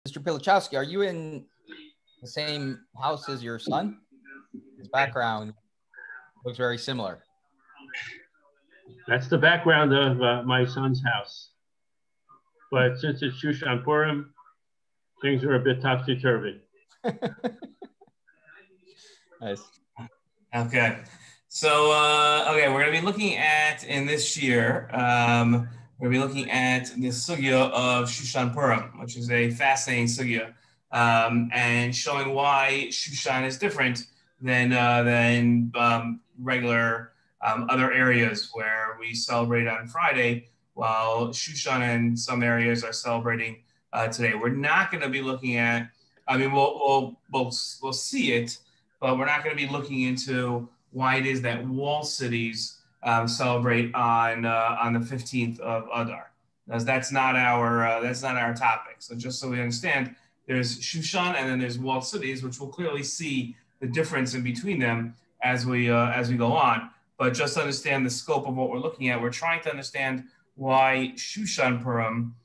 Mr. Pilichowski, are you in the same house as your son? His background looks very similar. That's the background of my son's house. But since it's Shushan Purim, things are a bit topsy-turvy. Nice. Okay. So, we're going to be looking at, in this year, we're going to be looking at the sugya of Shushan Purim, which is a fascinating sugya, and showing why Shushan is different than regular other areas where we celebrate on Friday, while Shushan in some areas are celebrating today. We're not going to be looking at, we'll see it, but we're not going to be looking into why it is that walled cities celebrate on the 15th of Adar. That's not our topic. So just so we understand, there's Shushan and then there's walled cities, which we'll clearly see the difference in between them as we go on. But just to understand the scope of what we're looking at, we're trying to understand why Shushan Purim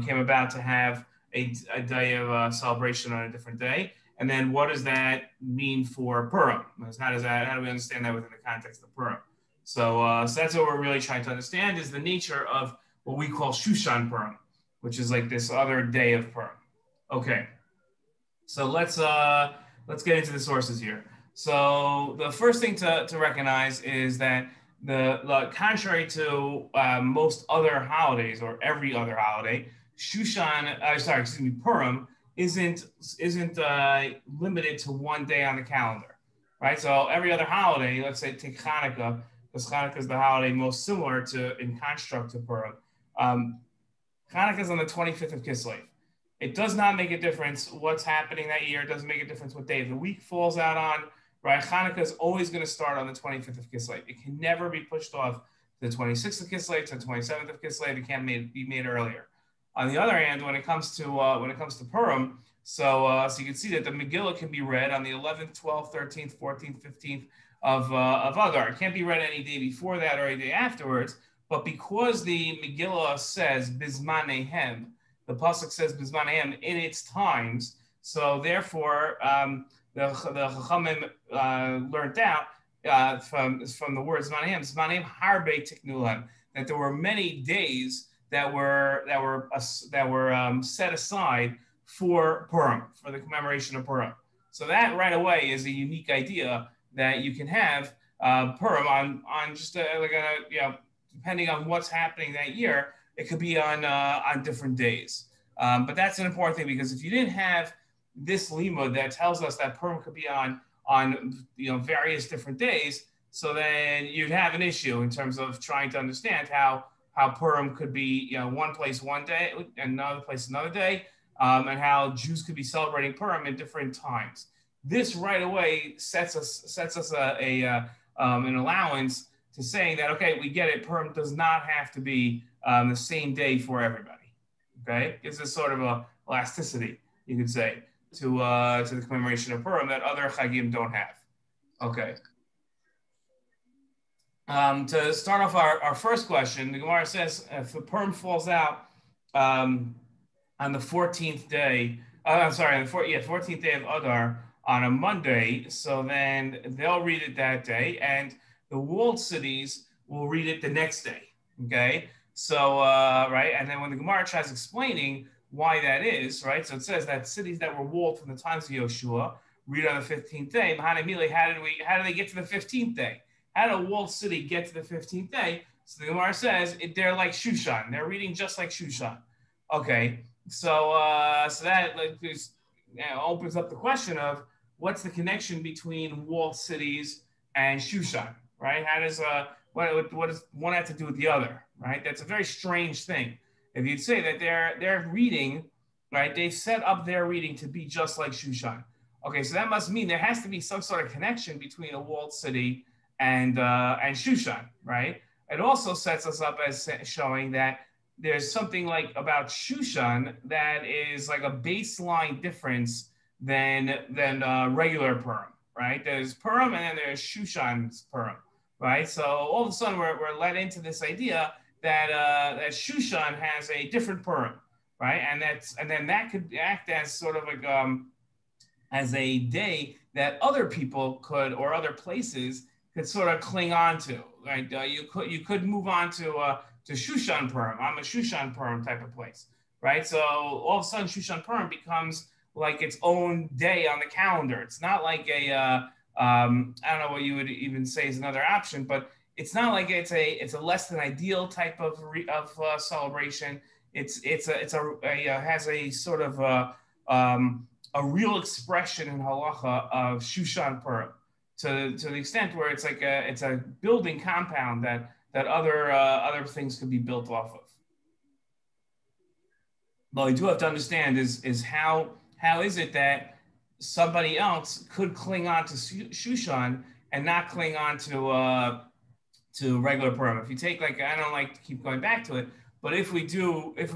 came about to have a day of celebration on a different day. And then what does that mean for Purim? How do we understand that within the context of Purim? So that's what we're really trying to understand, is the nature of what we call Shushan Purim, which is like this other day of Purim. Okay, so let's get into the sources here. So the first thing to recognize is that the contrary to most other holidays or every other holiday, Purim isn't limited to one day on the calendar, right? So every other holiday, let's say take Hanukkah, because Hanukkah is the holiday most similar in construct to Purim. Hanukkah is on the 25th of Kislev. It does not make a difference what's happening that year. It doesn't make a difference what day the week falls out on, right? Hanukkah is always going to start on the 25th of Kislev. It can never be pushed off to the 26th of Kislev, to the 27th of Kislev. It can't be made earlier. On the other hand, when it comes to Purim, so you can see that the Megillah can be read on the 11th, 12th, 13th, 14th, 15th of Adar. It can't be read any day before that or any day afterwards. But because the Megillah says Bizmanehem, the pasuk says Bizmanehem in its times, so therefore the Chachamim learned out from the word Zmanehem Harbe Tiknulam, that there were many days that were set aside for Purim, for the commemoration of Purim. So that right away is a unique idea that you can have Purim on just depending on what's happening that year, it could be on different days. But that's an important thing, because if you didn't have this limud that tells us that Purim could be on various different days, so then you'd have an issue in terms of trying to understand how Purim could be, one place one day and another place another day, and how Jews could be celebrating Purim in different times. This right away sets us an allowance to saying that, okay, we get it. Purim does not have to be the same day for everybody. Okay, gives us sort of a elasticity, you could say, to the commemoration of Purim that other Chagim don't have. Okay. To start off our first question, the Gemara says if the Purim falls out on the 14th day, 14th day of Adar on a Monday, so then they'll read it that day, and the walled cities will read it the next day. Okay, so right, and then when the Gemara tries explaining why that is, right, so it says that cities that were walled from the times of Yoshua read on the 15th day. How do they get to the 15th day? How did a walled city get to the 15th day? So the Gemara says they're like Shushan. They're reading just like Shushan. Okay, so that opens up the question of what's the connection between walled cities and Shushan, right? How does what does one have to do with the other, right? That's a very strange thing. If you'd say that they're reading, right? They've set up their reading to be just like Shushan. Okay, so that must mean there has to be some sort of connection between a walled city and Shushan, right? It also sets us up as showing that there's something like about Shushan that is like a baseline difference than regular Purim, right? There's Purim and then there's Shushan's Purim, right? So all of a sudden we're led into this idea that Shushan has a different Purim, right? And then that could act as sort of like as a day that other people could, or other places could sort of cling on to. Right? You could move on to Shushan Purim. I'm a Shushan Purim type of place, right? So all of a sudden, Shushan Purim becomes like its own day on the calendar. It's not like a I don't know what you would even say is another option, but it's not like it's a less than ideal type of celebration. It has a sort of a real expression in halacha of Shushan Purim, to the extent where it's like it's a building compound that other things could be built off of. But you do have to understand is how is it that somebody else could cling on to Shushan and not cling on to regular Purim. If you take, like, I don't like to keep going back to it, but if we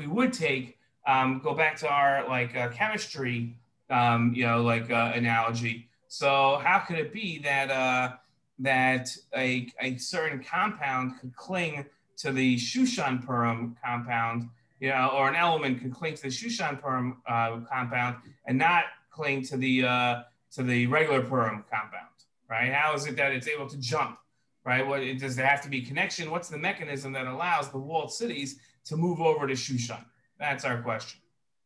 would take go back to our chemistry analogy. So how could it be that that a certain compound could cling to the Shushan Purim compound, or an element could cling to the Shushan Purim compound and not cling to the regular Purim compound, right? How is it that it's able to jump, right? Does there have to be a connection? What's the mechanism that allows the walled cities to move over to Shushan? That's our question,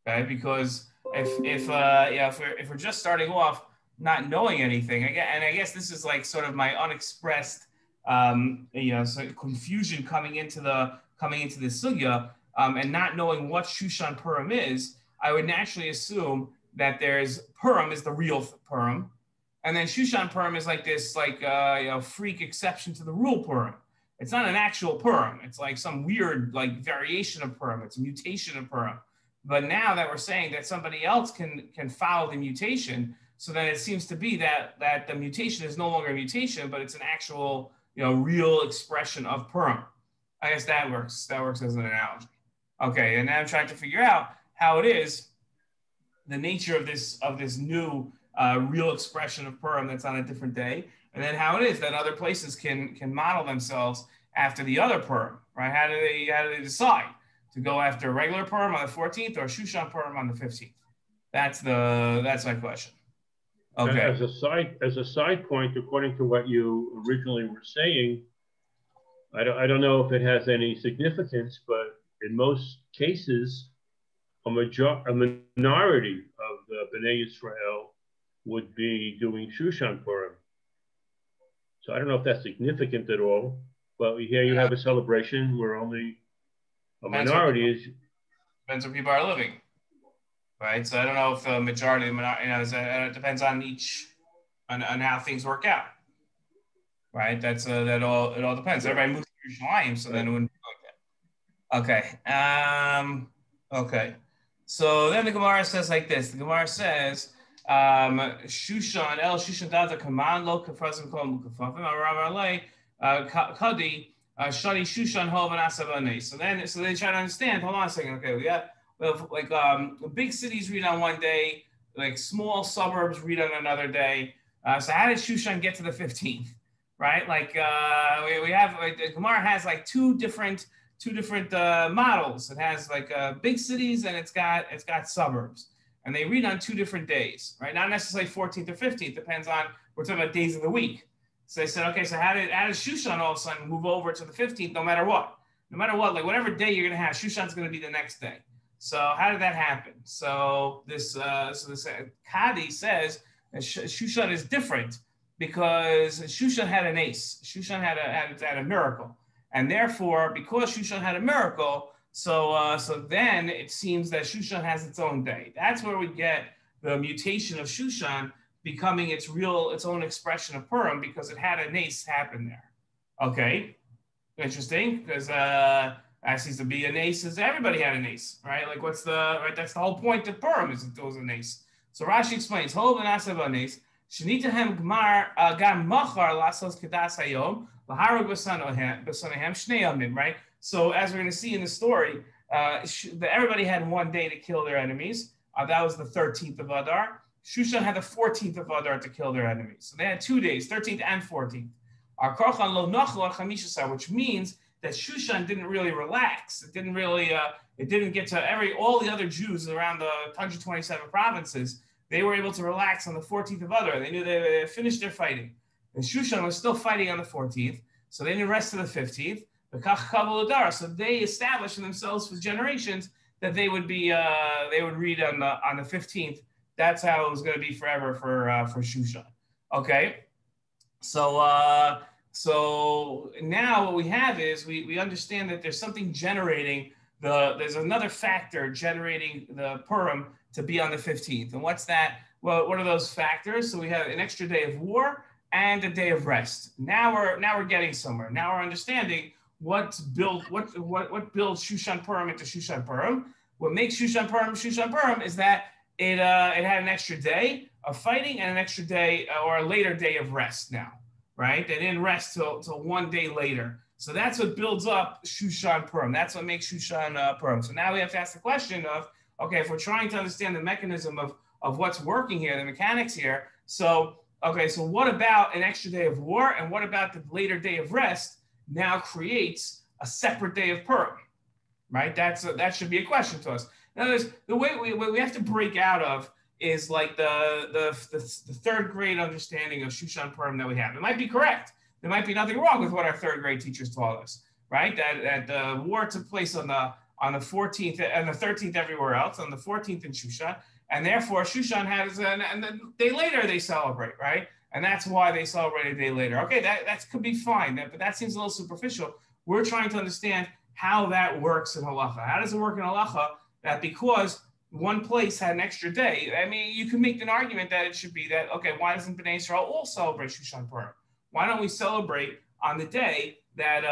okay? Because if we're just starting off not knowing anything, and I guess this is like sort of my unexpressed confusion coming into the sugya, and not knowing what Shushan Purim is, I would naturally assume that there's Purim is the real Purim, and then Shushan Purim is like this freak exception to the rule Purim. It's not an actual Purim. It's like some weird variation of Purim. It's a mutation of Purim. But now that we're saying that somebody else can follow the mutation, so then it seems to be that the mutation is no longer a mutation, but it's an actual real expression of Purim. I guess that works. That works as an analogy. Okay, and now I'm trying to figure out how it is the nature of this new real expression of Purim that's on a different day, and then how it is that other places can model themselves after the other Purim, right? How do they decide to go after regular Purim on the 14th or Shushan Purim on the 15th? That's my question. Okay. As a side point, according to what you originally were saying, I don't know if it has any significance, but in most cases, a minority of the Bnei Yisrael would be doing Shushan Purim. So I don't know if that's significant at all, but here you have a celebration where only a minority is. Depends where people are living, right? So I don't know if the majority, it depends on on how things work out, right? It all depends. Everybody moves to Yerushalayim, so then it wouldn't be like that. Okay. Okay. So then the Gemara says like this. The Gemara says, Shushan Dada Kaman Lo Kafrazim Kol Mukafafim Arav Alei Kadi Shadi Shushan Hov and Asavane. So they try to understand. Hold on a second. Okay, we have big cities read on one day, like small suburbs read on another day. So how did Shushan get to the 15th? Right? We have the Gemara has two different models. It has big cities and it's got suburbs, and they read on two different days, right? Not necessarily 14th or 15th. Depends on, we're talking about days of the week. So they said, okay, so how does Shushan all of a sudden move over to the 15th? No matter what, whatever day you're gonna have, Shushan's gonna be the next day. So how did that happen? So this Kadi says that Shushan is different because Shushan had an ace. Shushan had a miracle. And therefore, because Shushan had a miracle, so then it seems that Shushan has its own day. That's where we get the mutation of Shushan becoming its own expression of Purim, because it had a nace happen there. Okay, interesting, because that seems to be a nace. Everybody had a nace, right? That's the whole point of Purim, is it was a nace. So Rashi explains, Hov and Asav nace, Shnitahem Gmar Gam Machar Lasos Kedas Hayom. Right? So as we're going to see in the story, everybody had one day to kill their enemies. That was the 13th of Adar. Shushan had the 14th of Adar to kill their enemies. So they had 2 days, 13th and 14th. Which means that Shushan didn't really relax. It didn't really, it didn't get to all the other Jews around the 127 provinces. They were able to relax on the 14th of Adar. They knew they finished their fighting. And Shushan was still fighting on the 14th, so they didn't rest to the 15th. So they established for themselves for generations that they would read on the 15th. That's how it was going to be forever for Shushan. Okay, so now what we have is we understand that there's something generating there's another factor generating the Purim to be on the 15th. And what's that? Well, what are those factors? So we have an extra day of war and a day of rest. Now we're getting somewhere. Now we're understanding what builds Shushan Purim into Shushan Purim. What makes Shushan Purim is that it had an extra day of fighting and an extra day or a later day of rest now, right? They didn't rest till 1 day later. So that's what builds up Shushan Purim. That's what makes Shushan Purim. So now we have to ask the question of, okay, if we're trying to understand the mechanism of what's working here, the mechanics here. So, okay, so what about an extra day of war and what about the later day of rest now creates a separate day of Purim, right? That should be a question to us. Now, the way we have to break out of is like the third grade understanding of Shushan Purim that we have. It might be correct. There might be nothing wrong with what our third grade teachers taught us, right? That the war took place on the 14th and the 13th everywhere else, on the 14th in Shushan, and therefore Shushan has and the day later they celebrate, right? And that's why they celebrate a day later. Okay, that could be fine, but that seems a little superficial. We're trying to understand how that works in halacha. How does it work in halacha that because one place had an extra day? I mean, you can make an argument that it should be that, okay, why doesn't Bnei Israel all celebrate Shushan Purim? Why don't we celebrate on the day that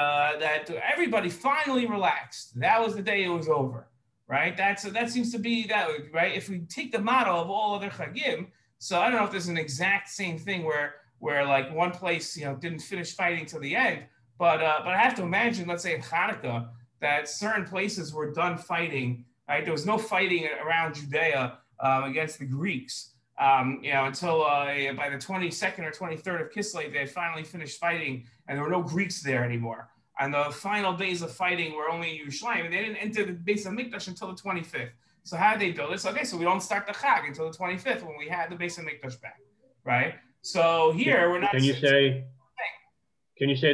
everybody finally relaxed? That was the day it was over, right? That seems to be that, right? If we take the model of all other chagim, so I don't know if there's an exact same thing where like one place didn't finish fighting till the end, but I have to imagine, let's say in Hanukkah, that certain places were done fighting. Right, there was no fighting around Judea against the Greeks. Until by the 22nd or 23rd of Kislev, they had finally finished fighting, and there were no Greeks there anymore. And the final days of fighting were only in Yerushalayim, and they didn't enter the Beis HaMikdash until the 25th. So how did they build this? Okay, so we don't start the Chag until the 25th when we had the Beis HaMikdash back, right? So here we're not. Can you say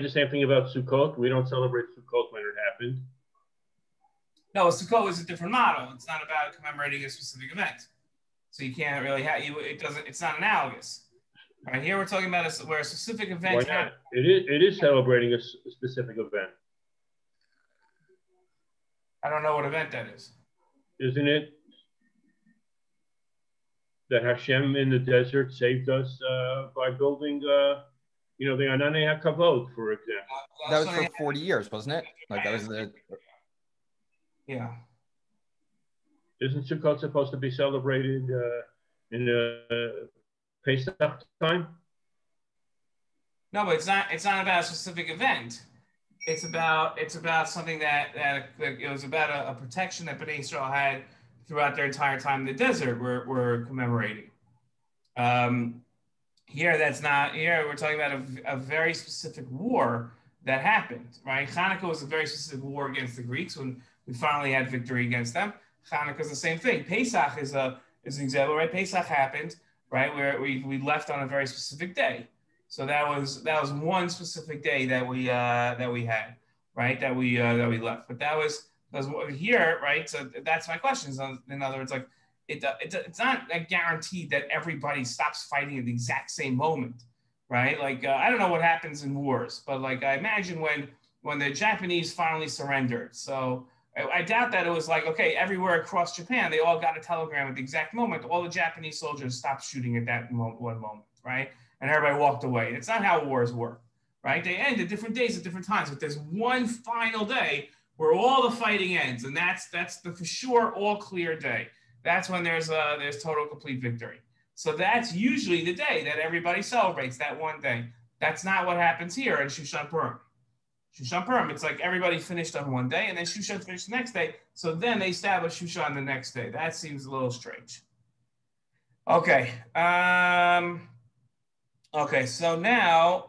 the same thing about Sukkot? We don't celebrate Sukkot when it happened. No, Sukkot is a different model. It's not about commemorating a specific event. So you can't really have it's not analogous. Right here we're talking about where a specific event. Why not? It is celebrating a specific event. I don't know what event that is. Isn't it that Hashem in the desert saved us by building the Ananei HaKavod, for example? That was for 40 years, wasn't it? Like that was the. Yeah. Isn't Sukkot supposed to be celebrated in Pesach time? No, but it's not about a specific event. It's about something that it was about a protection that Bnei Israel had throughout their entire time in the desert. We're commemorating. Here that's not. Here we're talking about a very specific war that happened. Right? Hanukkah was a very specific war against the Greeks when we finally had victory against them. Hanukkah is the same thing. Pesach is an example, right? Pesach happened, right, where we left on a very specific day. So that was one specific day that we had, right? That we left. But that was here, right? So that's my question. So in other words, like it's not a guarantee that everybody stops fighting at the exact same moment, right? Like I don't know what happens in wars, but like I imagine when the Japanese finally surrendered. So I doubt that it was like, okay, everywhere across Japan, they all got a telegram at the exact moment. All the Japanese soldiers stopped shooting at that one moment, right? And everybody walked away. It's not how wars work, right? They end at different days at different times, but there's one final day where all the fighting ends, and that's the for sure all clear day. That's when there's total complete victory. So that's usually the day that everybody celebrates, that one day. That's not what happens here in Shushan Purim. Shushan Purim, it's like everybody finished on one day and then Shushan finished the next day. So then they establish Shushan the next day. That seems a little strange. Okay. Okay, so now,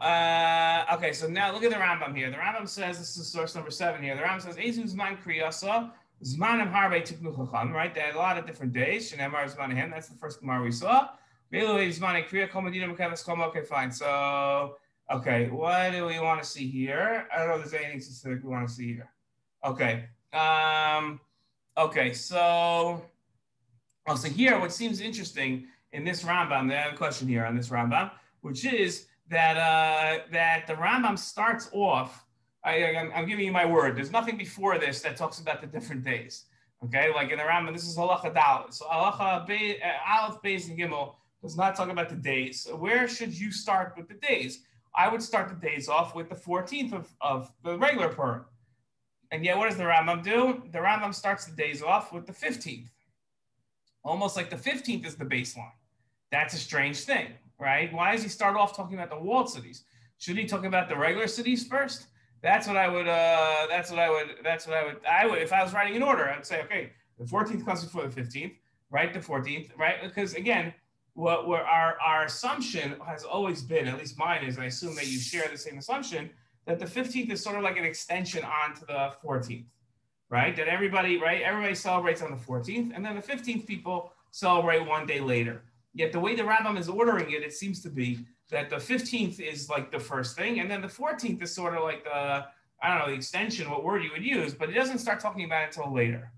so now look at the Rambam here. The Rambam says, this is source number 7 here. The Rambam says, Ezu Zman Kriyasa, Zmanim Harbe Tiknu Chacham, right? They had a lot of different days. Shenemar Zmanahem, that's the first Gemara we saw. Velu Zman Kriya, Komadina Mekavas Koma. Okay, fine. So, okay, what do we want to see here? I don't know if there's anything specific we want to see here. Okay. Okay, so here, what seems interesting in this Rambam, they have a question here on this Rambam, which is that that the Rambam starts off. I'm giving you my word. There's nothing before this that talks about the different days. Okay, like in the Rambam, this is halacha dalet. So halacha aleph, beis, and gimel does not talk about the days. So where should you start with the days? I would start the days off with the 14th of the regular Purim. And yet, what does the Rambam do? The Rambam starts the days off with the 15th. Almost like the 15th is the baseline. That's a strange thing, right? Why does he start off talking about the walled cities? Should he talk about the regular cities first? That's what I would, if I was writing in order, I'd say, okay, the 14th comes before the 15th, right? The 14th, right? Because again, our assumption has always been, at least mine is, I assume that you share the same assumption, that the 15th is sort of like an extension onto the 14th, right? That everybody celebrates on the 14th, and then the 15th people celebrate one day later. Yet the way the Rambam is ordering it, it seems to be that the 15th is like the first thing, and then the 14th is sort of like the, I don't know, the extension, what word you would use, but it doesn't start talking about it until later,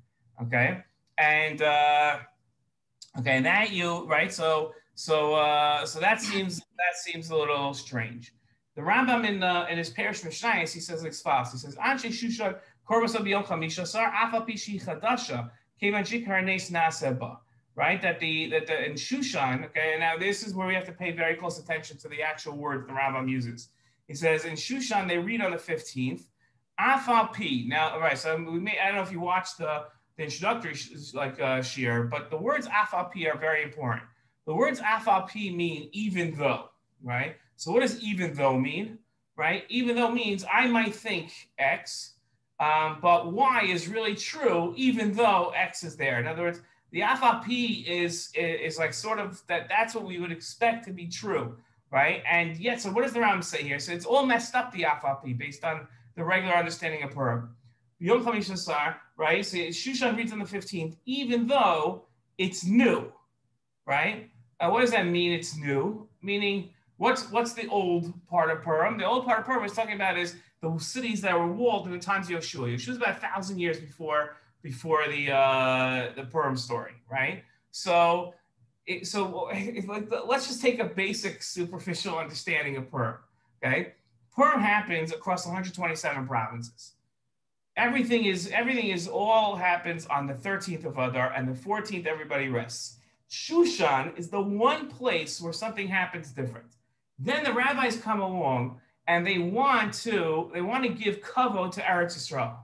okay? And, okay, and that you, right, so that seems a little strange. The Rambam in his Parish Mishnayos, he says like follows. He says, Anshe Shushan Korbaso B'Yom Chamishasar Afa Pishi Chadasha Kevan Shikar Nes Na'aseh Ba. Right, that in Shushan, okay, and now this is where we have to pay very close attention to the actual words the Rambam uses. He says in Shushan they read on the 15th, Afal P. Now, all right, so I don't know if you watched the introductory Shiur, but the words Afal P are very important. The words Afal P mean even though, right? So what does even though mean, right? Even though means I might think X, but Y is really true even though X is there. In other words, the FRP is like sort of that's what we would expect to be true, right? And yet, so what does the Rambam say here? So it's all messed up, the FRP, based on the regular understanding of Purim. Yom Chamishasar, right? So Shushan reads on the 15th, even though it's new, right? What does that mean? It's new, meaning what's the old part of Purim? The old part of Purim is talking about is the cities that were walled in the times of Yeshua. Yeshua was about 1,000 years before the Purim story, right? So let's just take a basic superficial understanding of Purim, okay? Purim happens across 127 provinces. Everything all happens on the 13th of Adar, and the 14th everybody rests. Shushan is the one place where something happens different. Then the rabbis come along and they want to give kavod to Eretz Yisrael.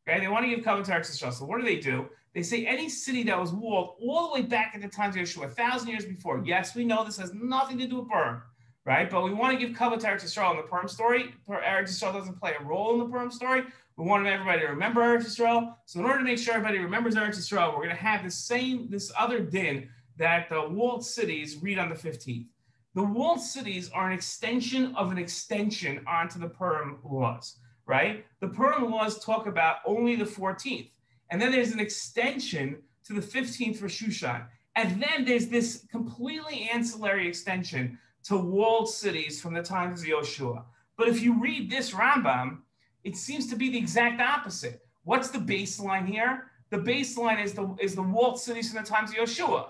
Okay, they want to give kavod to Eretz Yisrael. So what do? They say any city that was walled all the way back at the times of Yeshua, 1,000 years before. Yes, we know this has nothing to do with Purim, right? But we want to give kavod to Eretz Yisrael in the Purim story. Eretz Yisrael doesn't play a role in the Purim story. We want everybody to remember Eretz Yisrael. So in order to make sure everybody remembers Eretz Yisrael, we're going to have this other din that the walled cities read on the 15th. The walled cities are an extension of an extension onto the Purim laws, right? The Purim laws talk about only the 14th. And then there's an extension to the 15th for Shushan. And then there's this completely ancillary extension to walled cities from the times of Yoshua. But if you read this Rambam, it seems to be the exact opposite. What's the baseline here? The baseline is the walled cities from the times of Yoshua.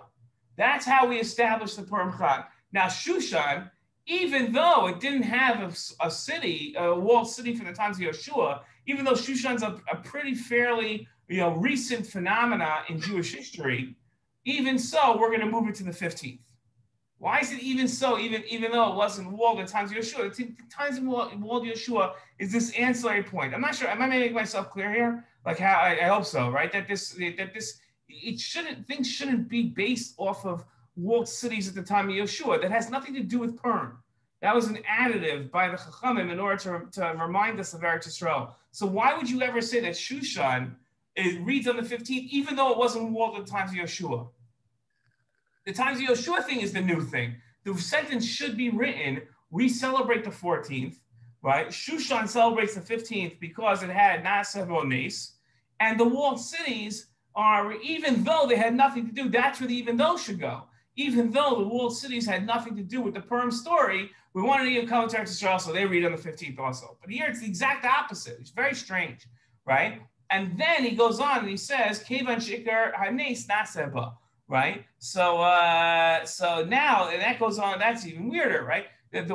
That's how we establish the Purim Chag. Now, Shushan, even though it didn't have a walled city from the times of Yeshua, even though Shushan's a pretty fairly recent phenomena in Jewish history, even so, we're going to move it to the 15th. Why is it even so, even though it wasn't walled at the times of Yeshua? The times of walled Yeshua is this ancillary point. I'm not sure. Am I making myself clear here? Like how I hope so, right? Things shouldn't be based off of walled cities at the time of Yeshua. That has nothing to do with Purim. That was an additive by the Chachamim in order to remind us of Eretz Yisrael. So why would you ever say that Shushan reads on the 15th, even though it wasn't walled at the times of Yeshua? The times of Yeshua thing is the new thing. The sentence should be written We celebrate the 14th, right? Shushan celebrates the 15th because it had Na'aseh Nes, and the walled cities are, even though they had nothing to do, that's where the even though should go. Even though the walled cities had nothing to do with the Purim story, we wanted to give cover to Eretz Yisrael, so they read on the 15th also. But here it's the exact opposite. It's very strange, right? And then he goes on and he says, Kevan Shikar Hanes Naseba, right? So now, and that goes on, that's even weirder, right? The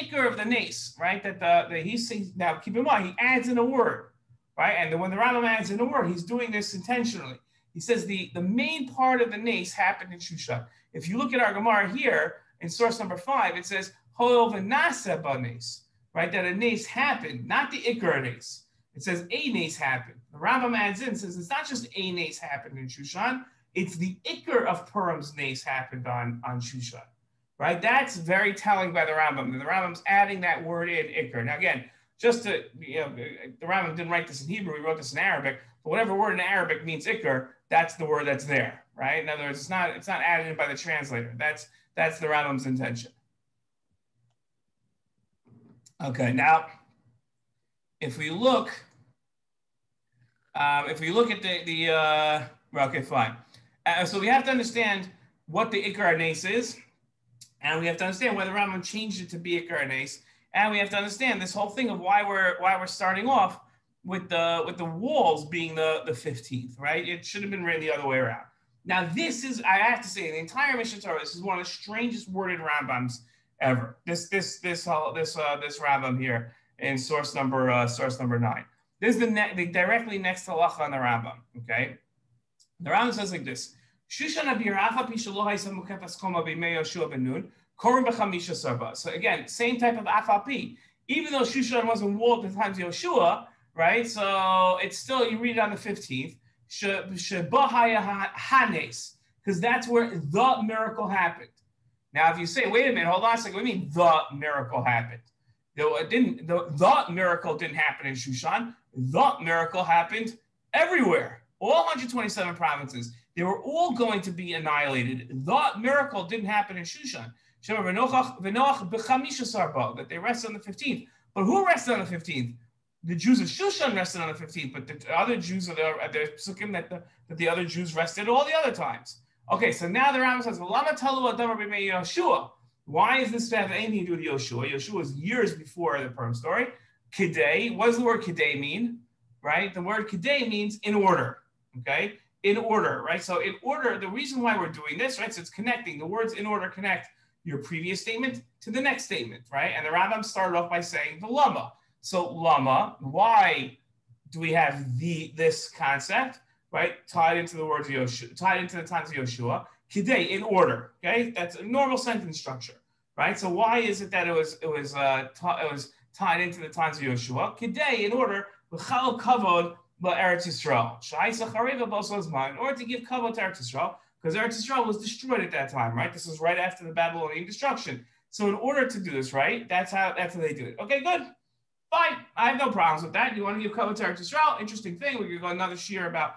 Ikar of the Nes, right? That he sings, now keep in mind, he adds in a word, right? And when the Rambam adds in a word, he's doing this intentionally. He says the main part of the Nes happened in Shushan. If you look at our Gemara here, in source number 5, it says, Ho'ov Na'aseh Nes, right? That a Nes happened, not the Ikar Nes. It says a Nes happened. The Rambam adds in, says it's not just a Nes happened in Shushan, it's the Ikar of Purim's Nes happened on Shushan, right? That's very telling by the Rambam. The Rambam's adding that word in Ikar. Now again, just to, the Rambam didn't write this in Hebrew, he wrote this in Arabic, but whatever word in Arabic means Ikar, that's the word that's there, right? In other words, it's not added in by the translator. That's the Rambam's intention. Okay, now, if we look at okay, fine. So we have to understand what the Ikar Nes is, and we have to understand whether Rambam changed it to be Ikar Nes, and we have to understand this whole thing of why we're starting off with the walls being the 15th, right? It should have been written the other way around. Now this is, I have to say, the entire Mishnah Torah, this is one of the strangest worded Rambams ever. This Rambam here in source number 9. This is the directly next halacha on the Rambam. Okay, the Rambam says like this: Shushan abir afa pishaloh haisam mukefas koma b'mei Yoshua benun korim b'chamisha sarba. So again, same type of afapi. Even though Shushan wasn't walled at the times of Yoshua, right? So it's still, you read it on the 15th. Shebahaya hanes, because that's where the miracle happened. Now, if you say, wait a minute, hold on a second, what do you mean the miracle happened? The miracle didn't happen in Shushan. The miracle happened everywhere. All 127 provinces, they were all going to be annihilated. The miracle didn't happen in Shushan. That they rested on the 15th. But who rested on the 15th? The Jews of Shushan rested on the 15th, but the other Jews are the psukim that the other Jews rested all the other times. Okay, so now the Rambam says, why is this to have anything to do with Yoshua? Yoshua was years before the Purim story. Kidei, what does the word kidei mean? Right? The word kidei means in order. Okay? In order, right? So in order, the reason why we're doing this, right? So it's connecting. The words in order connect your previous statement to the next statement, right? And the Rambam started off by saying the lama. So lama, why do we have this concept, right? Tied into the words of Yoshua, tied into the times of Yoshua. Kidei, in order, okay? That's a normal sentence structure, right? So why is it that it was tied into the times of Yoshua? Kidei, in order, l'chal kavod Eretz Yisrael. In order to give kavod to Eretz Yisrael, because Eretz Yisrael was destroyed at that time, right? This was right after the Babylonian destruction. So in order to do this, right? That's how they do it. Okay, good. Fine. I have no problems with that. You want to give kavod to Eretz Yisrael? Interesting thing. We could go another shiur about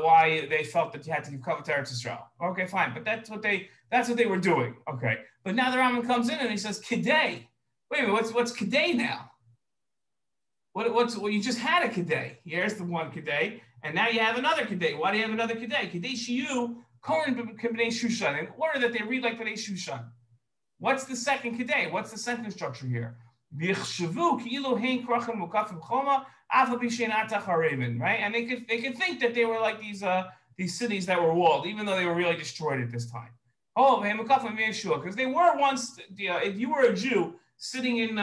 why they felt that you had to give kavod to Eretz Yisrael. Okay, fine. But that's what they were doing. Okay. But now the Rambam comes in and he says, Kidei. Wait a minute, what's Kidei now? Well, you just had a Kidei. Here's the one Kidei. And now you have another Kidei. Why do you have another Kidei? Kidei Shiur, Kohen B'nei Shushan. In order that they read like B'nei Shushan. What's the second Kidei? What's the sentence structure here? Right? And they could think that they were like these cities that were walled, even though they were really destroyed at this time. Oh, because they were once, if you were a Jew sitting in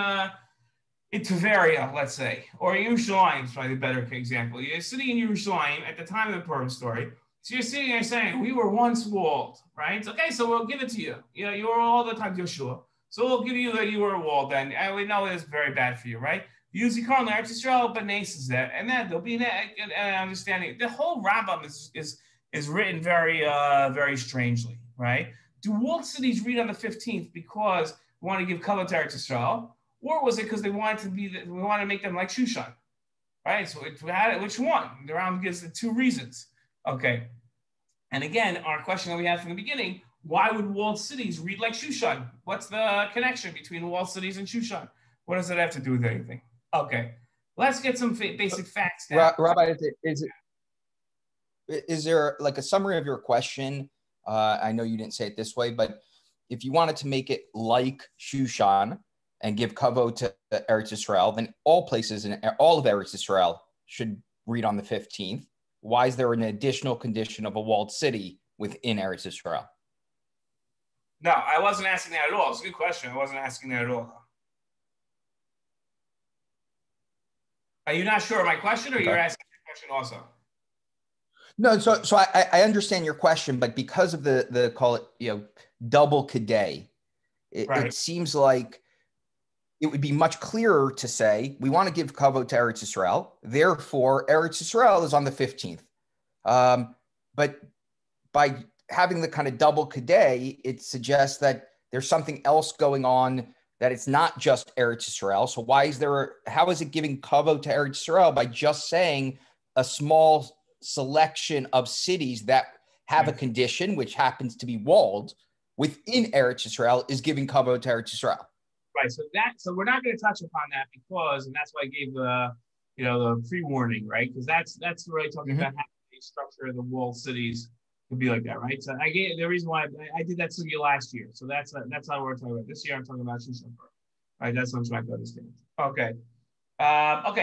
Tiberia, let's say, or Yerushalayim is probably the better example. You're sitting in Yerushalayim at the time of the Purim story. So you're sitting there saying, we were once walled, right? Okay, so we'll give it to you. You were all the time Yeshua. So we'll give you that you were walled then. And we know it's very bad for you, right? Use Yikar and Eretz Yisrael, but Na'aseh is that. And then there'll be an understanding. The whole Rambam is written very, very strangely, right? Do walled cities read on the 15th because we want to give kavod to Eretz Yisrael? Or was it because we wanted to make them like Shushan, right? So which one? The Rambam gives the two reasons. Okay. And again, our question that we had from the beginning, why would walled cities read like Shushan? What's the connection between walled cities and Shushan? What does that have to do with anything? Okay, let's get some basic facts down. Rabbi, is there like a summary of your question? I know you didn't say it this way, but if you wanted to make it like Shushan and give kavod to Eretz Yisrael, then all places in all of Eretz Yisrael should read on the 15th. Why is there an additional condition of a walled city within Eretz Yisrael? No, I wasn't asking that at all. It's a good question. I wasn't asking that at all. Are you not sure of my question, or you're asking the question also? No, so I understand your question, but because of the call it double kadei, it seems like it would be much clearer to say we want to give kavod to Eretz Yisrael. Therefore, Eretz Yisrael is on the 15th. But by having the kind of double kadei, it suggests that there's something else going on, that it's not just Eretz Yisrael. So how is it giving kavod to Eretz Yisrael by just saying a small selection of cities that have a condition which happens to be walled within Eretz Yisrael is giving kavod to Eretz Yisrael? Right. So we're not going to touch upon that and that's why I gave the pre-warning, right? Because that's really talking about how the structure of the walled cities could be like that, right? So I gave the reason why I did that sugya last year. So that's how we're talking about this year. I'm talking about Shushan, right? That's what I'm trying to understand. Okay.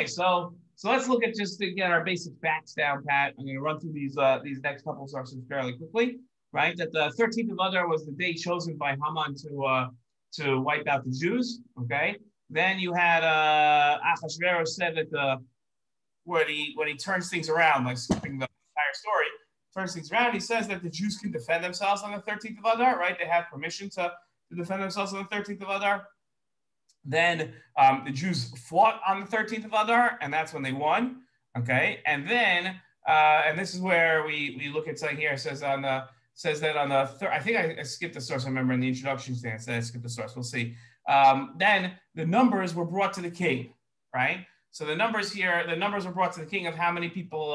So let's look at just to get our basic facts down, Pat. I'm going to run through these next couple of sources fairly quickly, right? That the 13th of Adar was the day chosen by Haman to wipe out the Jews. Okay. Then you had Achashverosh said that when he turns things around, like skipping the entire story, turns things around, he says that the Jews can defend themselves on the 13th of Adar, right? They have permission to defend themselves on the 13th of Adar. Then the Jews fought on the 13th of Adar, and that's when they won. Okay, and then and this is where we look at something here. It says that on the I think I skipped the source. I remember in the introduction stand I skipped the source. We'll see. Then the numbers were brought to the king, right? So the numbers were brought to the king of how many people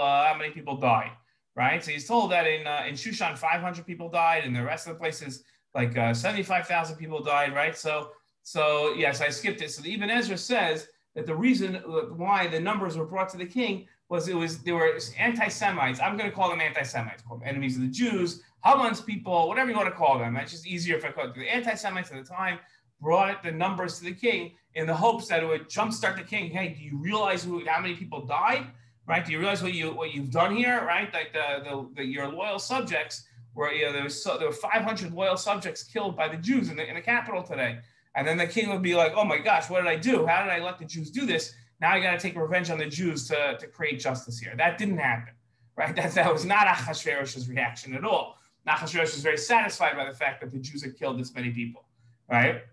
died, right? So he's told that in Shushan 500 people died, and the rest of the places like 75,000 people died, right? So yes, I skipped it. So the Ibn Ezra says that the reason why the numbers were brought to the king was they were anti-Semites. I'm going to call them anti-Semites, called enemies of the Jews, Haman's people, whatever you want to call them. It's just easier if I call it. The anti-Semites at the time brought the numbers to the king in the hopes that it would jumpstart the king. Hey, do you realize how many people died? Right? Do you realize what you've done here? Right? Like your loyal subjects were there were 500 loyal subjects killed by the Jews in the capital today. And then the king would be like, oh my gosh, what did I do? How did I let the Jews do this? Now I got to take revenge on the Jews to create justice here. That didn't happen, right? That was not Achashverosh's reaction at all. Achashverosh was very satisfied by the fact that the Jews had killed this many people, right?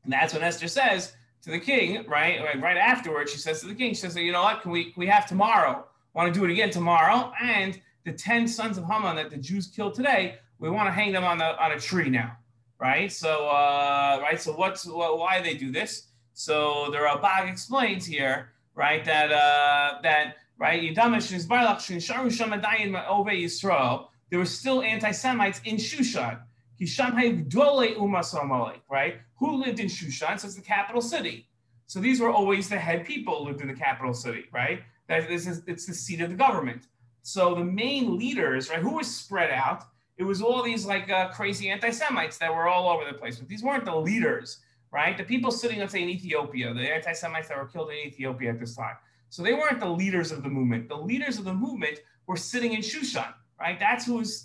And that's when Esther says to the king, right afterwards, she says to the king, she says, you know what, can we have tomorrow? Want to do it again tomorrow? And the 10 sons of Haman that the Jews killed today, we want to hang them on a tree now. Right. So why they do this? So the Rambam explains here, right, that there were still anti-Semites in Shushan. Right? Who lived in Shushan? So it's the capital city. So these were always the head people who lived in the capital city, right? It's the seat of the government. So the main leaders, right, who was spread out, it was all these crazy anti-Semites that were all over the place. But these weren't the leaders, right? The people sitting, let's say, in Ethiopia, the anti-Semites that were killed in Ethiopia at this time. So they weren't the leaders of the movement. The leaders of the movement were sitting in Shushan, right? That's who was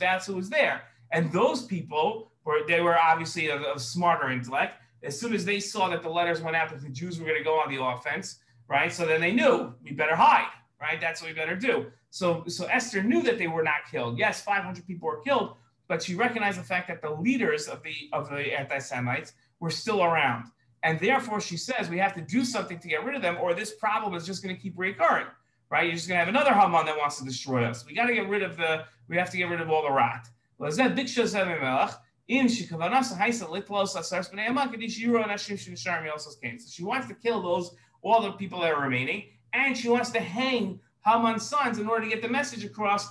there. And those people were obviously of smarter intellect. As soon as they saw that the letters went out that the Jews were going to go on the offense, right? So then they knew we better hide, right? That's what we better do. So Esther knew that they were not killed. Yes, 500 people were killed, but she recognized the fact that the leaders of the anti-Semites were still around. And therefore, she says, we have to do something to get rid of them, or this problem is just going to keep recurring, right? You're just going to have another Haman that wants to destroy us. We have to get rid of all the rot. So she wants to kill all the people that are remaining, and she wants to hang Haman's sons in order to get the message across.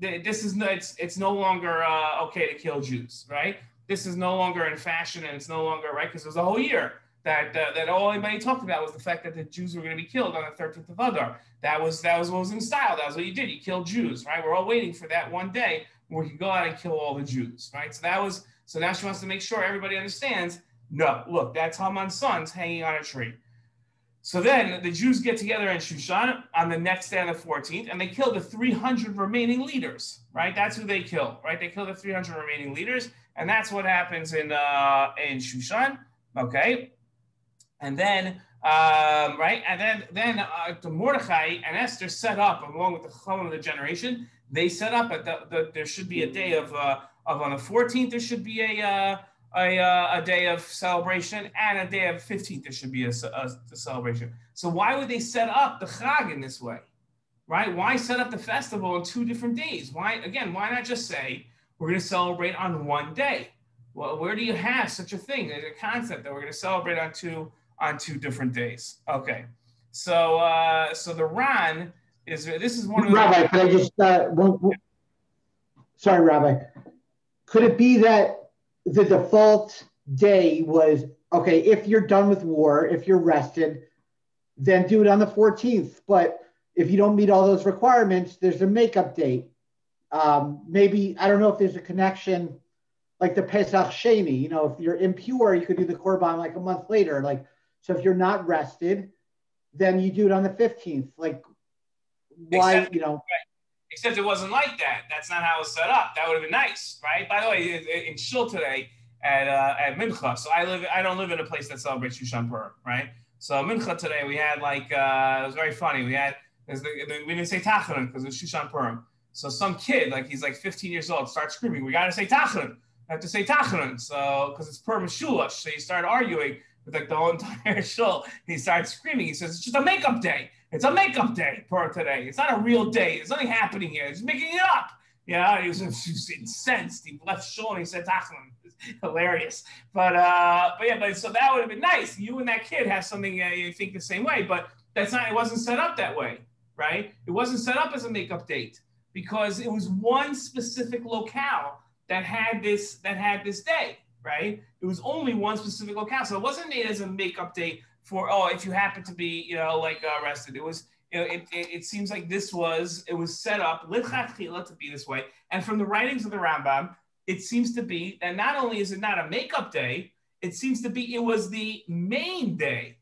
it's no longer okay to kill Jews, right? This is no longer in fashion, and it's no longer right because it was a whole year that all anybody talked about was the fact that the Jews were going to be killed on the 13th of Adar. That was what was in style. That was what you did. You killed Jews, right? We're all waiting for that one day where we could go out and kill all the Jews, right? So now she wants to make sure everybody understands. No, look, that's Haman's sons hanging on a tree. So then the Jews get together in Shushan on the next day on the 14th, and they kill the 300 remaining leaders, right? That's who they kill, right? They kill the 300 remaining leaders, and that's what happens in Shushan, okay? And then, right? And then the Mordechai and Esther set up, along with the Chachamim of the generation, they set up there should be a day of on the 14th, there should be a day of celebration, and a day of 15th, there should be a celebration. So why would they set up the Chag in this way, right? Why set up the festival on 2 different days? Why not just say, we're going to celebrate on one day? Well, where do you have such a thing? There's a concept that we're going to celebrate on two different days. Okay. So the Ran this is one of the— Rabbi, could I just, sorry, Rabbi. Could it be that the default day was, okay, if you're done with war, if you're rested, then do it on the 14th. But if you don't meet all those requirements, there's a makeup date. Maybe, I don't know if there's a connection like the Pesach Sheni, if you're impure, you could do the Korban like a month later. So if you're not rested, then you do it on the 15th. Why, Except it wasn't like that. That's not how it was set up. That would have been nice, right? By the way, in Shul today at Mincha, so I don't live in a place that celebrates Shushan Purim, right? So Mincha today we had it was very funny. We didn't say Tachanun because it was Shushan Purim. So some kid, he's 15 years old, starts screaming, "We got to say Tachanun! I have to say Tachanun!" So because it's Purim Shulash, so you start arguing with the whole entire shul. He starts screaming. He says, "It's just a makeup day. It's a makeup day for today. It's not a real day. There's nothing happening here. He's making it up." Yeah, he was incensed. He left shul and he said, "Tachanun." Hilarious. But so that would have been nice. You and that kid have something you think the same way, but that's not. It wasn't set up that way, right? It wasn't set up as a makeup date because it was one specific locale that had this day. Right? It was only one specific locale. So it wasn't made as a makeup date for, if you happen to be, arrested. It was, it seems like it was set up, lichatchila, to be this way. And from the writings of the Rambam, it seems to be that not only is it not a makeup day, it seems to be it was the main day,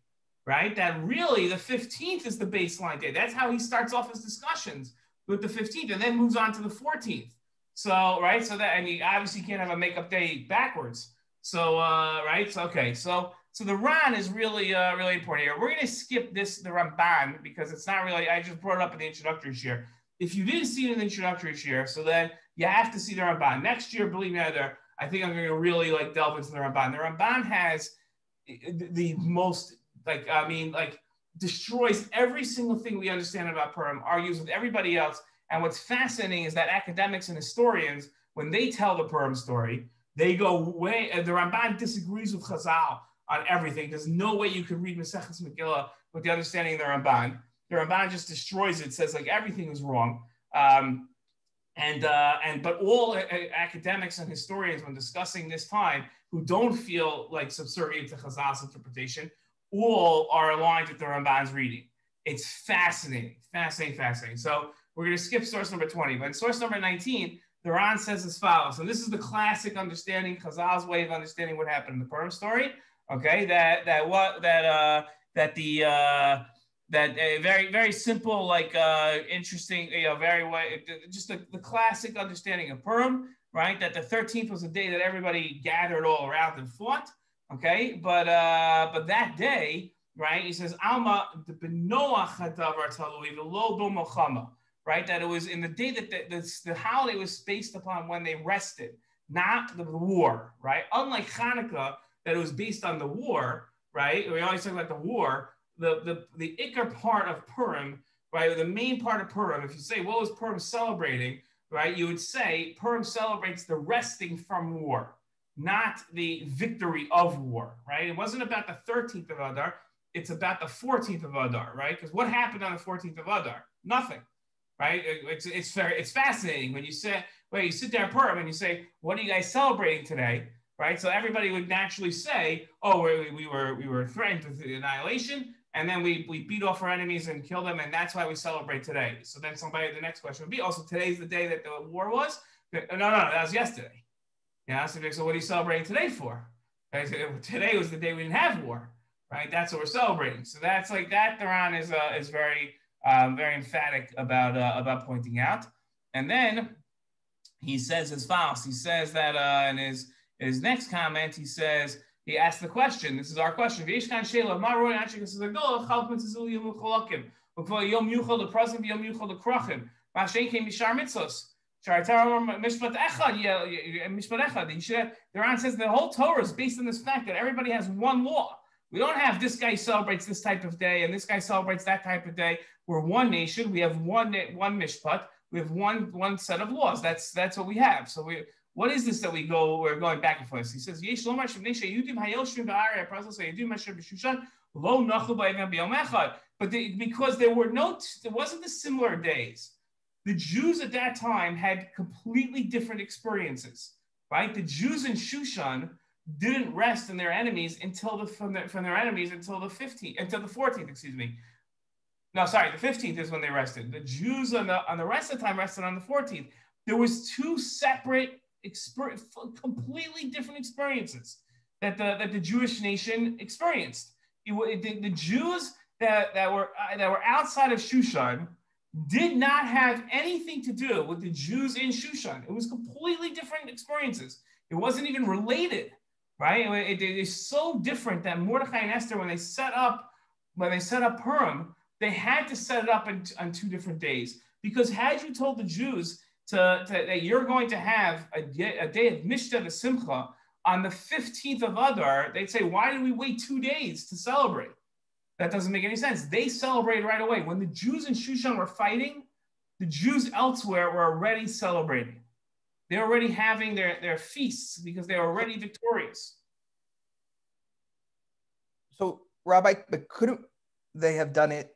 right? That really the 15th is the baseline day. That's how he starts off his discussions, with the 15th, and then moves on to the 14th. So, right, so that, and you obviously can't have a makeup day backwards. So, right, so, okay, so the Ran is really, really important here. We're going to skip the Ramban, because it's not really, I just brought it up in the introductory share. If you didn't see it in the introductory share, so then you have to see the Ramban. Next year, believe me, I think I'm going to really, delve into the Ramban. The Ramban has the most, destroys every single thing we understand about Purim, argues with everybody else. And what's fascinating is that academics and historians, when they tell the Purim story, they go way, the Ramban disagrees with Chazal on everything. There's no way you could read Maseches Megillah with the understanding of the Ramban. The Ramban just destroys it, says everything is wrong. But all academics and historians, when discussing this time, who don't feel subservient to Chazal's interpretation, all are aligned with the Ramban's reading. It's fascinating. So we're going to skip source number 20, but in source number 19, the Ran says as follows. And this is the classic understanding, Chazal's way of understanding what happened in the Purim story. Okay, very, very simple, interesting, just the classic understanding of Purim, right? That the 13th was the day that everybody gathered all around and fought. Okay, but that day, right? He says, Alma b'noach hadavar talui v'lo b'milchama. Right, that it was in the day that the holiday was based upon when they rested, not the war, right? Unlike Hanukkah, that it was based on the war, right? We always talk about the war. The Ikar part of Purim, right? The main part of Purim, if you say, what was Purim celebrating, right? You would say Purim celebrates the resting from war, not the victory of war, right? It wasn't about the 13th of Adar. It's about the 14th of Adar, right? Because what happened on the 14th of Adar? Nothing. right? It's fascinating when you say, well, you sit there in Purim and you say, what are you guys celebrating today, right? So everybody would naturally say, oh, we were threatened with annihilation, and then we beat off our enemies and killed them, and that's why we celebrate today. So then the next question would be, also today's the day that the war was? No, that was yesterday. Yeah, so what are you celebrating today for? Right? Today was the day we didn't have war, right? That's what we're celebrating. So that's like that. Duran is very very emphatic about pointing out. And then he says as follows. He says that in his next comment, he asked the question. This is our question. The Quran says the whole Torah is based on this fact that everybody has one law. We don't have this guy celebrates this type of day and this guy celebrates that type of day. We're one nation. We have one mishpat. We have one set of laws. That's what we have. So what is this that we're going back and forth? He says, but because there wasn't the similar days. The Jews at that time had completely different experiences, right? The Jews in Shushan didn't rest in their enemies until the 14th, excuse me. No, sorry, the 15th is when they rested. The Jews on the rest of the time rested on the 14th. There was two separate, completely different experiences that the Jewish nation experienced. The Jews that were outside of Shushan did not have anything to do with the Jews in Shushan. It was completely different experiences. It wasn't even related, right? It is so different that Mordechai and Esther, when they set up Purim, they had to set it up on 2 different days. Because had you told the Jews that you're going to have a day of Mishta Simcha on the 15th of Adar, they'd say, why did we wait 2 days to celebrate? That doesn't make any sense. They celebrated right away. When the Jews in Shushan were fighting, the Jews elsewhere were already celebrating. They were already having their feasts because they were already victorious. So, Rabbi, but couldn't they have done it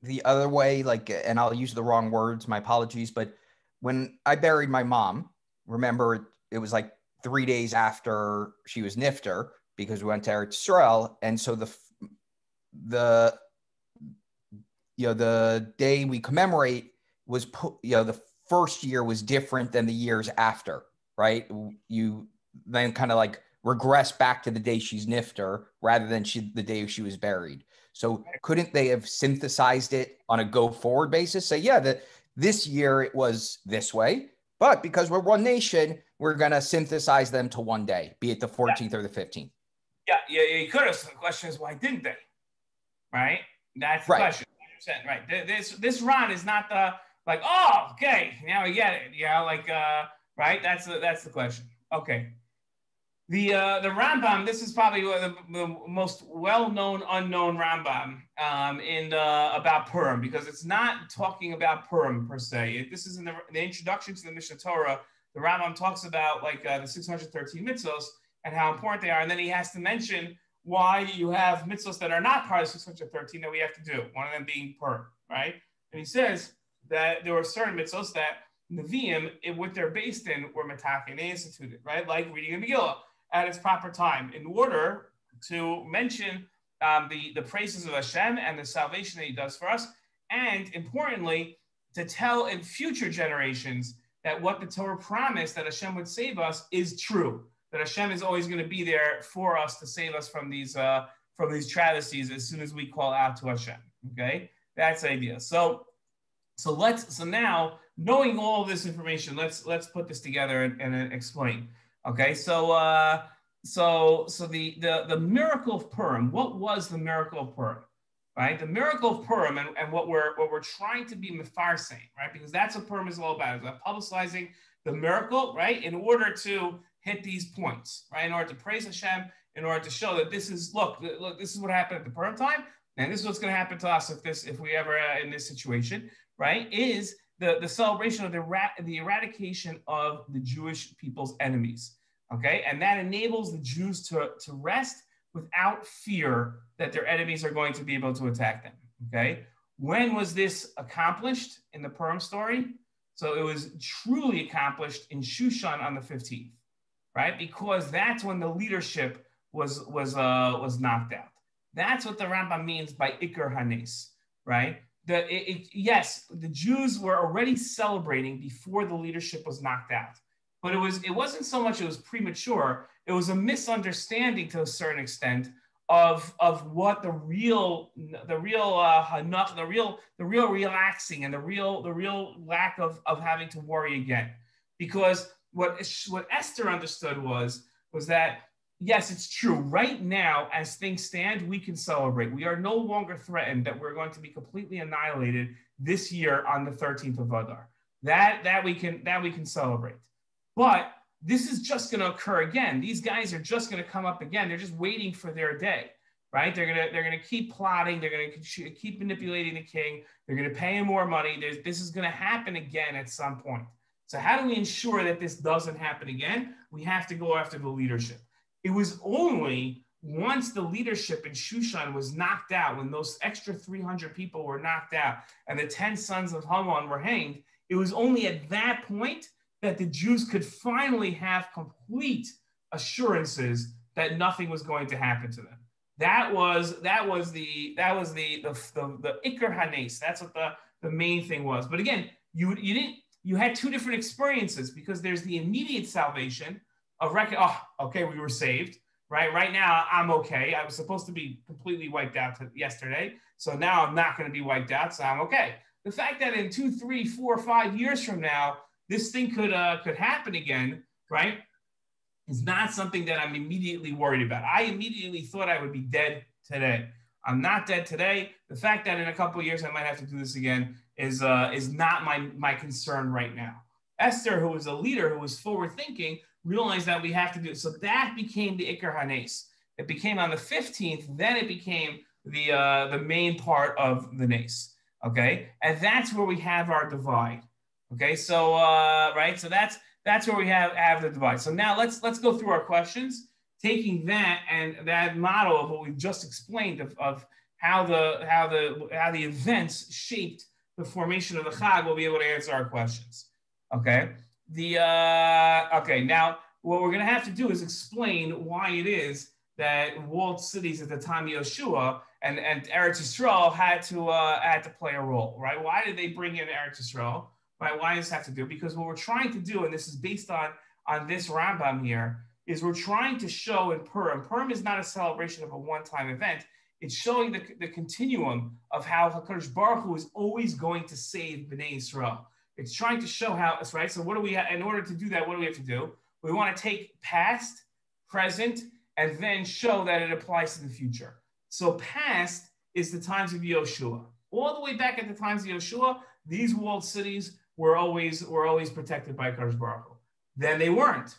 the other way? Like, and I'll use the wrong words, my apologies, but when I buried my mom, remember it was like 3 days after she was nifter because we went to Eretz Yisrael, and so the day we commemorate was the first year was different than the years after, right? You then kind of like regress back to the day she's nifter rather than the day she was buried. So couldn't they have synthesized it on a go forward basis? Say, this year it was this way, but because we're one nation, we're going to synthesize them to one day, be it the 14th or the 15th. Yeah, you could have. So the question is, why didn't they? Right? That's the question. 100%, right. This run is not the like, oh, okay, now we get it. Right? That's the question. Okay. The Rambam, this is probably the most well-known unknown Rambam about Purim, because it's not talking about Purim per se. This is in the introduction to the Mishnah Torah. The Rambam talks about the 613 mitzvos and how important they are, and then he has to mention why you have mitzvahs that are not part of 613 that we have to do, one of them being Purim, right? And he says that there were certain mitzvahs that Nevi'im, what they're based in, were metakin, they instituted, right? Like reading a Megillah at its proper time in order to mention the praises of Hashem and the salvation that he does for us, and importantly, to tell in future generations that what the Torah promised that Hashem would save us is true. That Hashem is always going to be there for us to save us from these travesties as soon as we call out to Hashem. Okay, that's the idea. So now, knowing all of this information, let's put this together and explain. Okay, so the miracle of Purim. What was the miracle of Purim? Right, the miracle of Purim, and what we're trying to be mefarsing, right? Because that's what Purim is all about. It's about publicizing the miracle, right? In order to hit these points, right? In order to praise Hashem, in order to show that this is, look, this is what happened at the Purim time, and this is what's going to happen to us if we ever in this situation, right? Is the celebration of the eradication of the Jewish people's enemies, okay? And that enables the Jews to rest without fear that their enemies are going to be able to attack them, okay? When was this accomplished in the Purim story? So it was truly accomplished in Shushan on the 15th, right? Because that's when the leadership was knocked out. That's what the Rambam means by Ikar Hanes, right? Yes, the Jews were already celebrating before the leadership was knocked out, but it wasn't so much it was premature. It was a misunderstanding to a certain extent of what the real relaxing and the real lack of having to worry again. Because what Esther understood was that yes, it's true. Right now, as things stand, we can celebrate. We are no longer threatened that we're going to be completely annihilated this year on the 13th of Adar. That we can celebrate. But this is just going to occur again. These guys are just going to come up again. They're just waiting for their day, right? They're going to keep plotting. They're going to keep manipulating the king. They're going to pay him more money. This is going to happen again at some point. So how do we ensure that this doesn't happen again? We have to go after the leadership. It was only once the leadership in Shushan was knocked out, when those extra 300 people were knocked out and the 10 sons of Haman were hanged, it was only at that point that the Jews could finally have complete assurances that nothing was going to happen to them. That was the Ikar Hanes. That's what the main thing was. But again, you had two different experiences, because there's the immediate salvation of we were saved, right? Right now I'm okay. I was supposed to be completely wiped out yesterday, so now I'm not going to be wiped out, so I'm okay. The fact that in 2, 3, 4, 5 years from now this thing could happen again, right, is not something that I'm immediately worried about. I immediately thought I would be dead today. I'm not dead today. The fact that in a couple of years I might have to do this again is not my concern right now. Esther, who was a leader, who was forward thinking, realized that we have to do it. So that became the Ikar Hanes. It became on the 15th, then it became the main part of the Nace. Okay, and that's where we have our divide. Okay, so right, so that's where we have the divide. So now let's go through our questions, taking that and that model of what we've just explained of how the events shaped the formation of the Chag. We'll be able to answer our questions. Okay. Now what we're going to have to do is explain why it is that walled cities at the time of Yeshua and Eretz Yisrael had to play a role, right? Why did they bring in Eretz Yisrael? Right? Why does this have to do? Because what we're trying to do, and this is based on this Rambam here, is we're trying to show in Purim. Purim is not a celebration of a one-time event. It's showing the continuum of how HaKadosh Baruch Hu is always going to save Bnei Yisrael. It's trying to show how, right? So what do we have, in order to do that, what do we have to do? We want to take past, present, and then show that it applies to the future. So past is the times of Yoshua. All the way back at the times of Yoshua, these walled cities were always protected by HaKadosh Baruch Hu. Then they weren't.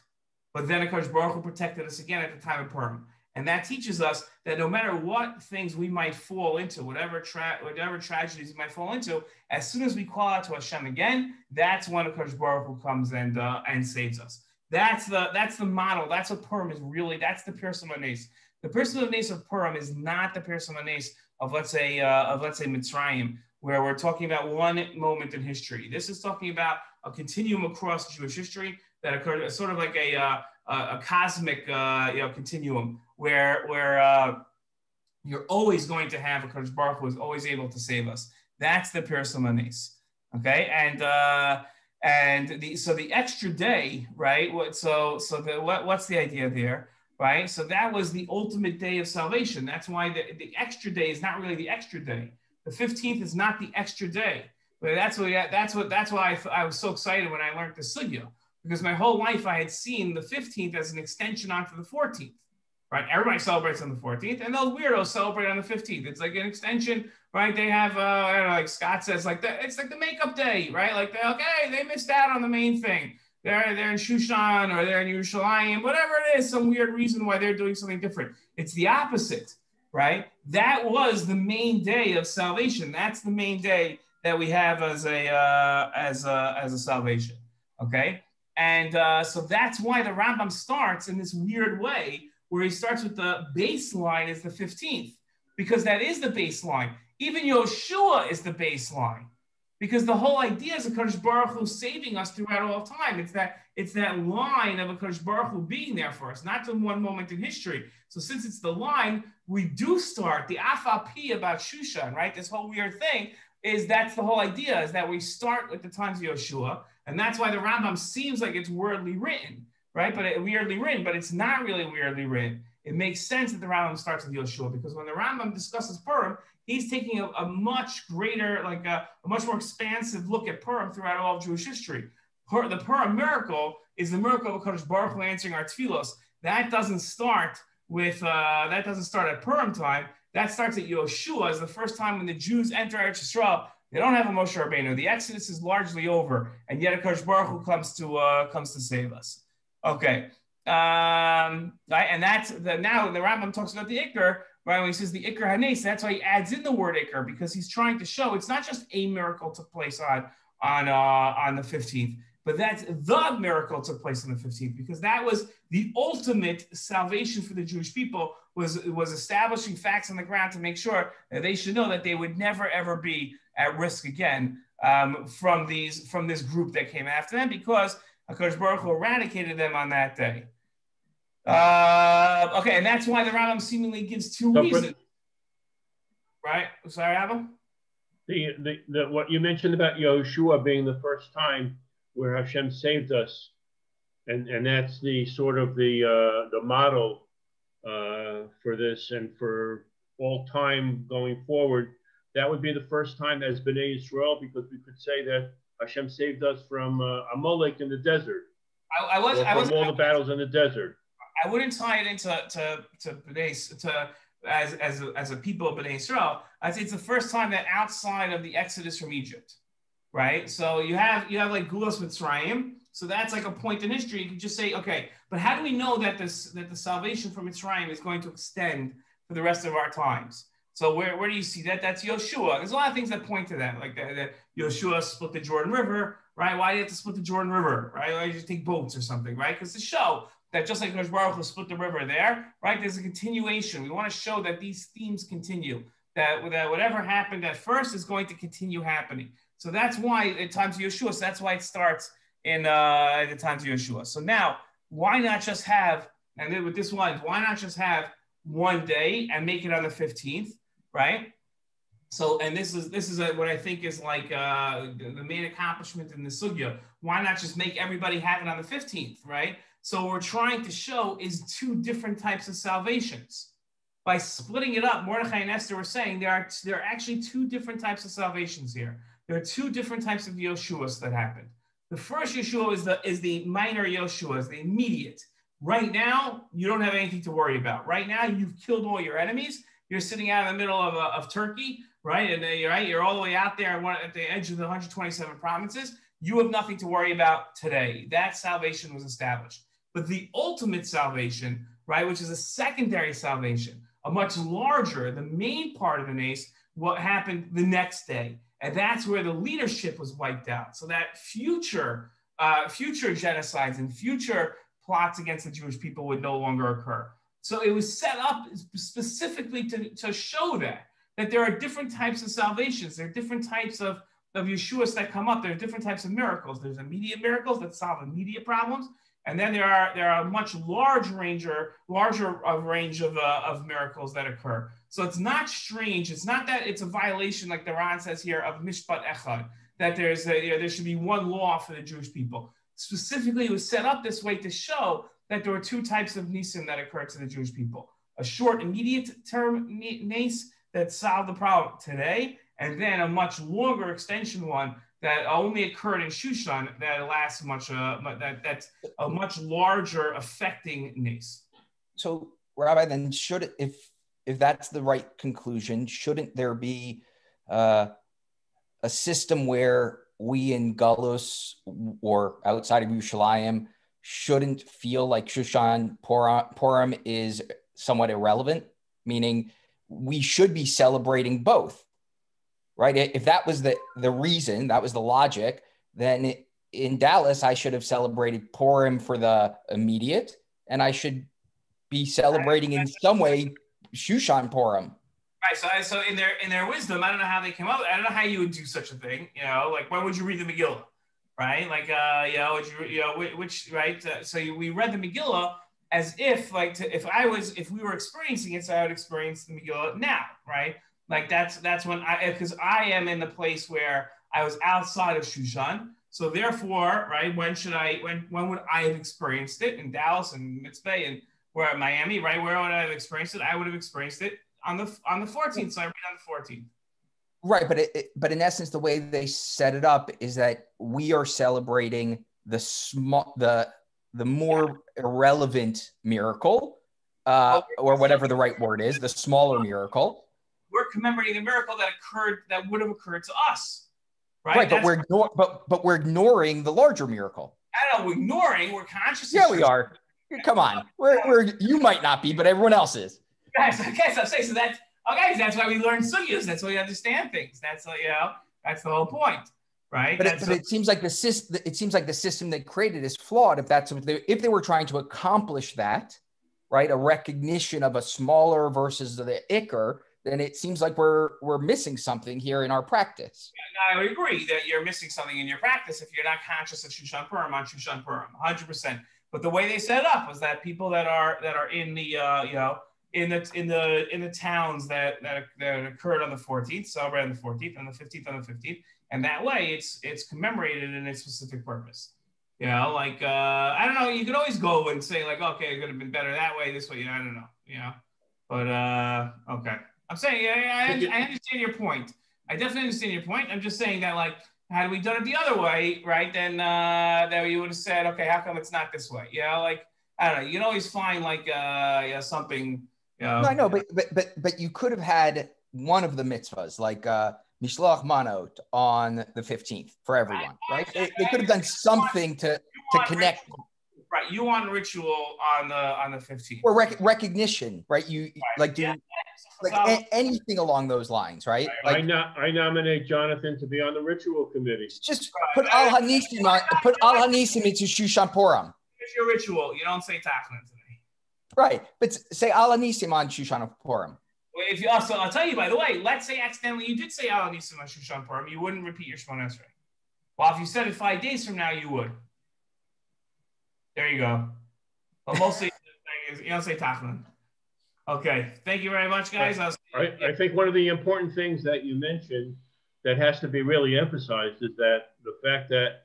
But then HaKadosh Baruch Hu protected us again at the time of Purim. And that teaches us that no matter what things we might fall into, whatever tragedies we might fall into, as soon as we call out to Hashem again, that's when HaKadosh Baruch Hu comes and saves us. That's the model. That's what Purim is really. That's the Pirsum HaNes. The Pirsum HaNes of Purim is not the Pirsum HaNes of let's say Mitzrayim, where we're talking about one moment in history. This is talking about a continuum across Jewish history that occurred, sort of like a cosmic continuum where you're always going to have a HaKadosh Baruch Hu is always able to save us. That's the Pirsum HaNes. Okay, so the extra day, right? What's the idea there, right? So that was the ultimate day of salvation. That's why the extra day is not really the extra day. The 15th is not the extra day, but that's why I was so excited when I learned the sugya, because my whole life I had seen the 15th as an extension onto the 14th. Right, everybody celebrates on the 14th, and those weirdos celebrate on the 15th. It's like an extension, right? They have, I don't know, like Scott says, like it's like the makeup day, right? Like they missed out on the main thing. They're in Shushan or they're in Yerushalayim, whatever it is, some weird reason why they're doing something different. It's the opposite, right? That was the main day of salvation. That's the main day that we have as a salvation, okay? And so that's why the Rambam starts in this weird way, where he starts with the baseline is the 15th, because that is the baseline. Even Yoshua is the baseline, because the whole idea is HaKadosh Baruch Hu saving us throughout all time. It's that line of HaKadosh Baruch Hu being there for us, not in one moment in history. So since it's the line, we do start the afapi about Shushan, right? This whole weird thing that's the whole idea, is that we start with the times of Yoshua, and that's why the Rambam seems like it's weirdly written, right? But it's not really weirdly written. It makes sense that the Rambam starts with Yoshua, because when the Rambam discusses Purim, he's taking a much greater, a much more expansive look at Purim throughout all of Jewish history. The Purim miracle is the miracle of HaKadosh Baruch Hu answering our tefillos. That doesn't start at Purim time. That starts at Yoshua, as the first time when the Jews enter Eretz Yisrael. They don't have a Moshe Rabbeinu. The Exodus is largely over, and yet HaKadosh Baruch Hu comes to save us. Okay, right, and now the Rambam talks about the Iker, right? When he says the Iker Hanes, that's why he adds in the word Iker, because he's trying to show it's not just a miracle took place on the 15th, but that's the miracle took place on the 15th, because that was the ultimate salvation for the Jewish people, was establishing facts on the ground to make sure that they should know that they would never ever be at risk again from this group that came after them, because HaKadosh Baruch Hu eradicated them on that day. Okay, and that's why the Rambam seemingly gives two reasons. Right? Sorry, Abba? What you mentioned about Yoshua being the first time where Hashem saved us, and that's the sort of the model for this, and for all time going forward. That would be the first time as Bnei Yisrael, because we could say that Hashem saved us from Amalek in the desert. I was all the battles in the desert. I wouldn't tie it into as a people of Bnei Yisrael. I'd say it's the first time that outside of the Exodus from Egypt, right? So you have like Gulas Mitzrayim. So that's like a point in history. You can just say, okay, but how do we know that the salvation from Mitzrayim is going to extend for the rest of our times? So where do you see that? That's Yoshua. There's a lot of things that point to that, like that Yoshua split the Jordan River, right? Why do you have to split the Jordan River, right? Why don't you just take boats or something, right? Because to show that just like HaKadosh Baruch Hu split the river there, right? There's a continuation. We want to show that these themes continue, that whatever happened at first is going to continue happening. So that's why at times of Yoshua, so that's why it starts in the times of Yoshua. So now, why not just have, and then with this one, why not just have one day and make it on the 15th, right? So, and this is what I think is like the main accomplishment in the sugya. Why not just make everybody have it on the 15th, right? So what we're trying to show is two different types of salvations. By splitting it up, Mordechai and Esther were saying there are actually two different types of salvations here. There are two different types of Yoshuas that happened. The first Yeshua is the minor Yoshua, is the immediate. Right now, you don't have anything to worry about. Right now, you've killed all your enemies. You're sitting out in the middle of Turkey, right? And you're all the way out there at the edge of the 127 provinces. You have nothing to worry about today. That salvation was established. But the ultimate salvation, right, which is a secondary salvation, a much larger, the main part of the nace, what happened the next day. And that's where the leadership was wiped out. So that future genocides and future plots against the Jewish people would no longer occur. So it was set up specifically to show that there are different types of salvations. There are different types of Yeshuas that come up. There are different types of miracles. There's immediate miracles that solve immediate problems. And then there are a much larger range of miracles that occur. So it's not strange. It's not that it's a violation, like the Ran says here, of Mishpat Echad, that there should be one law for the Jewish people. Specifically, it was set up this way to show that there were two types of nisim that occurred to the Jewish people. A short, immediate term nace that solved the problem today, and then a much longer extension one that only occurred in Shushan that lasts that's a much larger affecting nace. So, Rabbi, then if that's the right conclusion, shouldn't there be a system where we in Galus or outside of Yerushalayim shouldn't feel like Shushan Purim is somewhat irrelevant, meaning we should be celebrating both, right? If that was the reason, that was the logic, then in Dallas, I should have celebrated Purim for the immediate, and I should be celebrating in some way Shushan Purim. Right. So in their wisdom, I don't know how they came up. I don't know how you would do such a thing. Like when would you read the Megillah? Right. Like would you which right. We read the Megillah as if like if we were experiencing it, so I would experience the Megillah now. Right. Like that's when because I am in the place where I was outside of Shushan. So therefore, right, when would I have experienced it in Dallas and Mitzvah and where at Miami, right? Where would I have experienced it? I would have experienced it on the 14th. So I read on the 14th. Right, but in essence, the way they set it up is that we are celebrating the more irrelevant miracle, or whatever the right word is, the smaller miracle. We're commemorating the miracle that would have occurred to us. Right, but we're ignoring the larger miracle. I don't know, we're conscious. Yeah, we are. Come on, you might not be, but everyone else is. Guys, okay, so that's why we learn sugyas. That's why we understand things. That's that's the whole point, right? But it seems like the system they created is flawed. If they were trying to accomplish that, right, a recognition of a smaller versus the Iker, then it seems like we're missing something here in our practice. Yeah, I would agree that you're missing something in your practice if you're not conscious of Shushan Purim on Shushan Purim, 100%. But the way they set it up was that people that are in the in the towns that occurred on the 14th, celebrate on the 14th, and the 15th on the 15th, and that way it's commemorated in a specific purpose. Like I don't know, you could always go and say like, okay, it could have been better that way, this way, I don't know, but okay. I'm saying, I understand your point. I definitely understand your point. I'm just saying that, like, had we done it the other way, right, then you would have said, okay, how come it's not this way? Like, I don't know. You can always find, like, something, No, I know, but you could have had one of the mitzvahs, like Mishloach Manot on the 15th for everyone, right? They could have done something to connect. Right, you want ritual on the 15th. Or recognition, right? Anything along those lines, right? Like, I nominate Jonathan to be on the ritual committee. Just put Al Hanisim into Shushan Purim. It's your ritual. You don't say Tachlin to me. Right, but say Al Hanisim on Shushan Purim. If you also, I'll tell you, by the way, let's say accidentally you did say Al Hanisim on Shushan Purim, you wouldn't repeat your Shemona Esrei. Well, if you said it 5 days from now, you would. There you go. But mostly, you don't say Tachlin. Okay. Thank you very much, guys. I think one of the important things that you mentioned that has to be really emphasized is that the fact that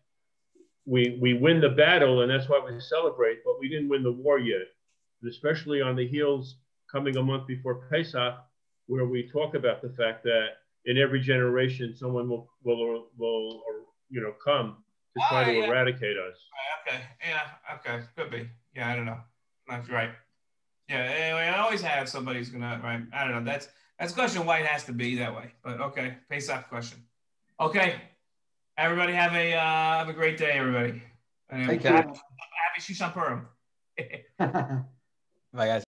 we win the battle, and that's why we celebrate, but we didn't win the war yet. And especially on the heels coming a month before Pesach, where we talk about the fact that in every generation, someone will come to try to eradicate us. Okay. Yeah. Okay. Could be. Yeah. I don't know. That's right. Yeah. Anyway, I always have somebody who's gonna. Right. I don't know. That's a question why it has to be that way. But okay. Pesach question. Okay. Everybody have a great day. Everybody. Thank you. Happy Shushan Purim. Bye, guys.